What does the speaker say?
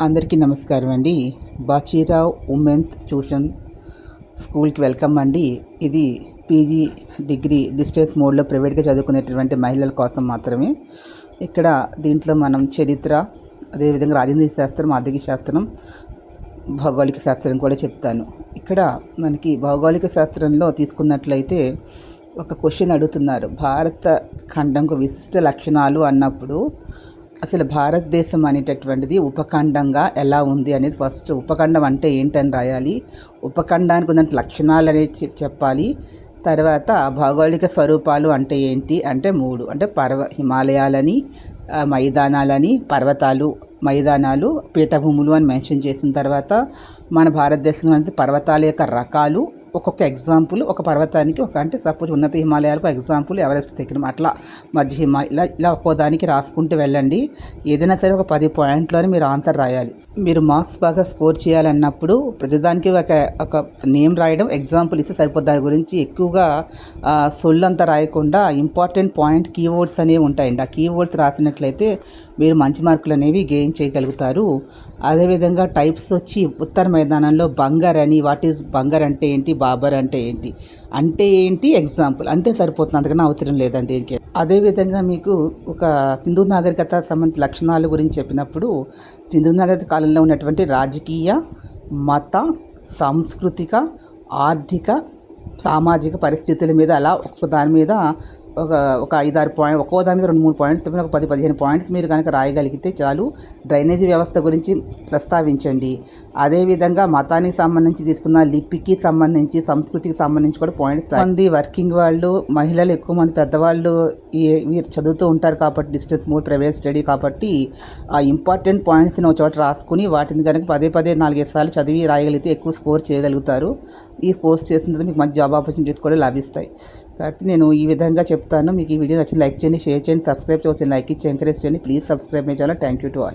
అందరికీ నమస్కారం అండి. బాచీరావ్ ఉమెన్స్ ట్యూషన్ స్కూల్కి వెల్కమ్ అండి. ఇది పీజీ డిగ్రీ డిస్టెన్స్ మోడ్లో ప్రైవేట్గా చదువుకునేటువంటి మహిళల కోసం మాత్రమే. ఇక్కడ దీంట్లో మనం చరిత్ర, అదేవిధంగా రాజనీతి శాస్త్రం, ఆర్థిక శాస్త్రం, భౌగోళిక శాస్త్రం కూడా చెప్తాను. ఇక్కడ మనకి భౌగోళిక శాస్త్రంలో తీసుకున్నట్లయితే ఒక క్వశ్చన్ అడుగుతున్నారు. భారత ఖండంకు విశిష్ట లక్షణాలు అన్నప్పుడు అసలు భారతదేశం అనేటటువంటిది ఉపఖండంగా ఎలా ఉంది అనేది ఫస్ట్ ఉపఖండం అంటే ఏంటని రాయాలి. ఉపఖండానికి ఉన్న లక్షణాలు అనేది చెప్పాలి. తర్వాత భౌగోళిక స్వరూపాలు అంటే ఏంటి అంటే 3 అంటే హిమాలయాలని, మైదానాలని, పర్వతాలు, మైదానాలు, పీఠభూములు అని మెన్షన్ చేసిన తర్వాత మన భారతదేశం అనేది పర్వతాల యొక్క రకాలు, ఒక్కొక్క ఎగ్జాంపుల్ ఒక పర్వతానికి అంటే సపోజ్ ఉన్నత హిమాలయాలకు ఎగ్జాంపుల్ ఎవరెస్ట్ దగ్గర అట్లా మధ్య ఇలా ఒక్కో దానికి రాసుకుంటూ వెళ్ళండి. ఏదైనా సరే ఒక 10 పాయింట్లోనే మీరు ఆన్సర్ రాయాలి. మీరు మార్క్స్ బాగా స్కోర్ చేయాలన్నప్పుడు ప్రతిదానికి ఒక నేమ్ రాయడం, ఎగ్జాంపుల్ ఇస్తే సరిపోతుంది. దాని గురించి ఎక్కువగా సొల్లంతా రాయకుండా ఇంపార్టెంట్ పాయింట్ కీవర్డ్స్ అనేవి ఉంటాయండి. ఆ కీవర్డ్స్ రాసినట్లయితే మీరు మంచి మార్కులు అనేవి గెయిన్ చేయగలుగుతారు. అదేవిధంగా టైప్స్ వచ్చి ఉత్తర మైదానంలో బంగర్ అని, వాట్ ఈజ్ బంగర్ అంటే ఏంటి, బాబర్ అంటే ఏంటి ఎగ్జాంపుల్ అంటే సరిపోతుంది, అంతకన్నా అవసరం లేదండి దీనికి. అదేవిధంగా మీకు ఒక సింధు నాగరికత సంబంధించిన లక్షణాల గురించి చెప్పినప్పుడు సింధు నాగరికత కాలంలో ఉన్నటువంటి రాజకీయ, మత, సాంస్కృతిక, ఆర్థిక, సామాజిక పరిస్థితుల మీద అలా ఒక్క దాని మీద ఒక 5-6 పాయింట్, ఒక్కో దాని మీద 2-3 పాయింట్స్, ఒక 10-15 పాయింట్స్ మీరు కనుక రాయగలిగితే చాలు. డ్రైనేజీ వ్యవస్థ గురించి ప్రస్తావించండి. అదేవిధంగా మతానికి సంబంధించి తీసుకున్న లిపికి సంబంధించి, సంస్కృతికి సంబంధించి కూడా పాయింట్స్. మంది వర్కింగ్ వాళ్ళు, మహిళలు, ఎక్కువ మంది పెద్దవాళ్ళు మీరు చదువుతూ ఉంటారు కాబట్టి డిస్టెన్స్ మోడ్ ప్రైవేట్ స్టడీ కాబట్టి ఆ ఇంపార్టెంట్ పాయింట్స్ని ఒక చోట రాసుకుని వాటిని కనుక పదే 4-5 సార్లు చదివి రాయగలిగితే ఎక్కువ స్కోర్ చేయగలుగుతారు. ఈ కోర్స్ చేసిన తర్వాత మీకు మంచి జాబ్ ఆపర్చునిటీస్ కూడా లభిస్తాయి. కాబట్టి నేను ఈ విధంగా చెప్తాను. మీకు ఈ వీడియో నచ్చింది లైక్ చేయండి, షేర్ చేయండి, సబ్స్క్రైబ్ చేయండి, లైక్ ఇచ్చి ఎంకరేజ్ చేయండి. Please subscribe my channel. Thank you to all.